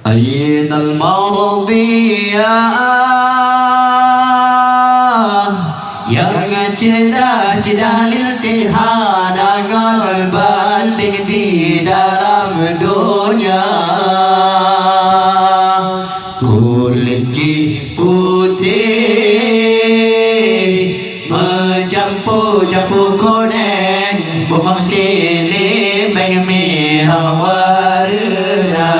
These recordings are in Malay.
أين المرضية yang ceda-ceda liltihana banding di dalam dunia, kulit putih mencampur-campur kuning, bunga silih merah warna.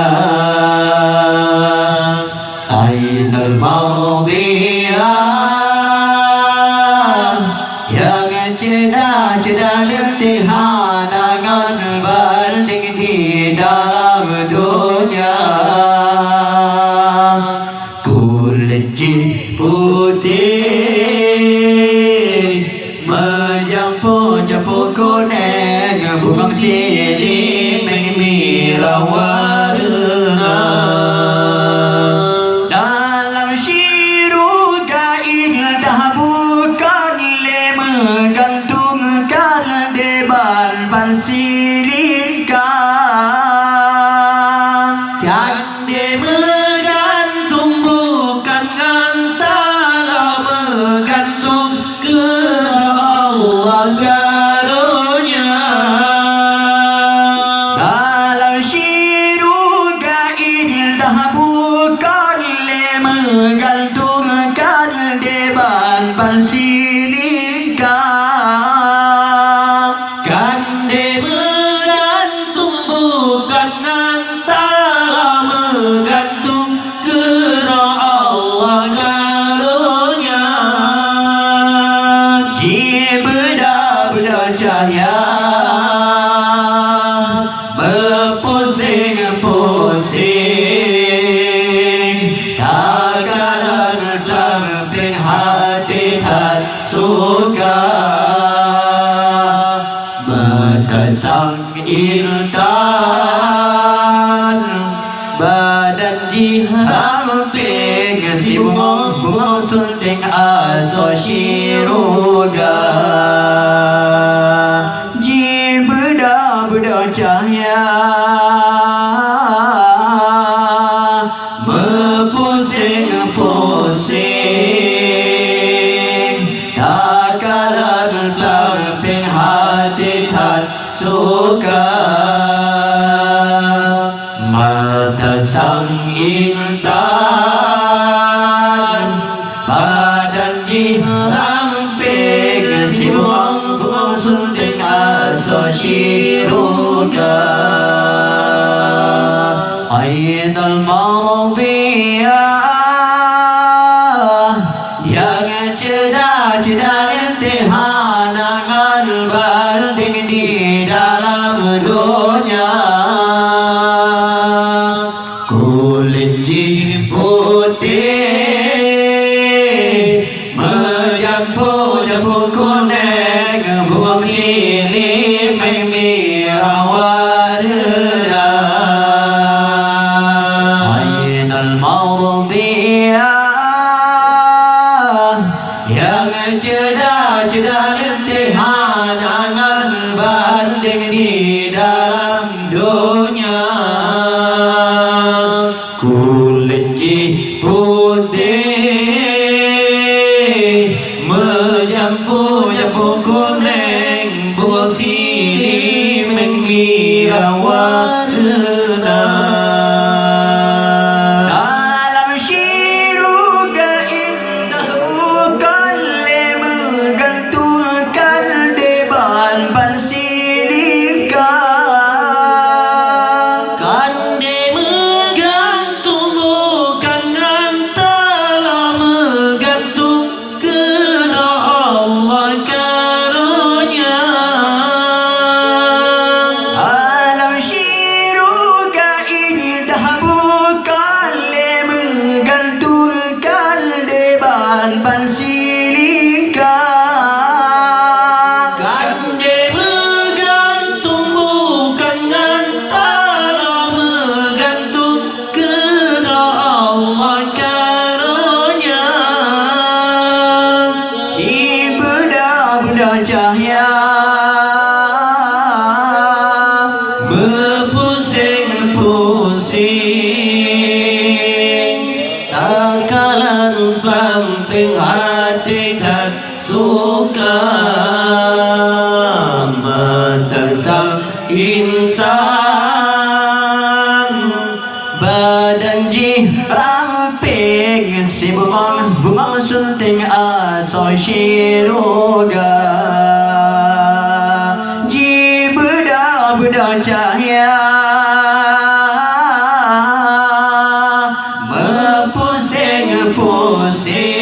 Ainal mardiyah yang ceda-ceda liltihana banding di dalam dunia, kulit putih mencampur-campur kuning, bunga silih merah warna. Dalam syiruga indah bukanlah menggantungkan deban silingkan, tiada menggantung bukan antara menggantung ke Allah karunia. Dalam syiruga indah bukanlah menggantungkan deban silingkan, kande menggantung bukan antara menggantung kerana Allah karunia. Beda-beda cahaya berpusing-pusing, takkan dalam hati suka berkesang intan, badan jihamping si bunga sunting aso syiruga. Beda-beda cahaya berpusing-pusing, takkan dalam hati suka mata sang intan, badan jihamping si bunga sunting aso syiruga. Ainal mardiyah yang ceda-ceda liltihana banding di dalam dunia, kulit putih mencampur-campur kuning, bunga silih merah warna. Ainal mardiyah yang ceda-ceda liltihana banding di dalam dunia, kulit putih mencampur-campur kuning, bunga silih merah warna. Dalam syiruga indah bukanlah menggantungkan deban silingkan, kande menggantung bukan antara menggantung kerana Allah karunia. Dalam syiruga indah bukanlah menggantungkan deban silingkan, kande menggantung bukan antara menggantung kerana Allah karunia. Beda-beda cahaya berpusing-pusing, mata sang intan badan ji ramping si bumang sunting asoy siroga ji beda cahaya pusing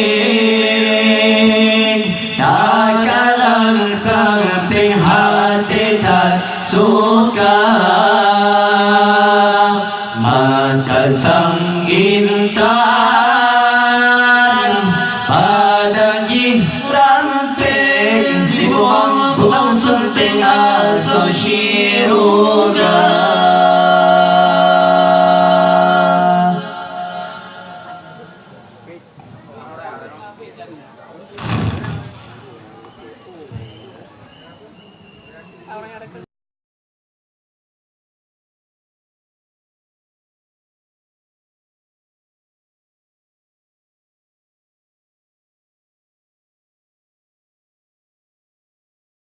takalan pengping hati tak suka mata sang intan pada ramping si bungang sunting aso siroga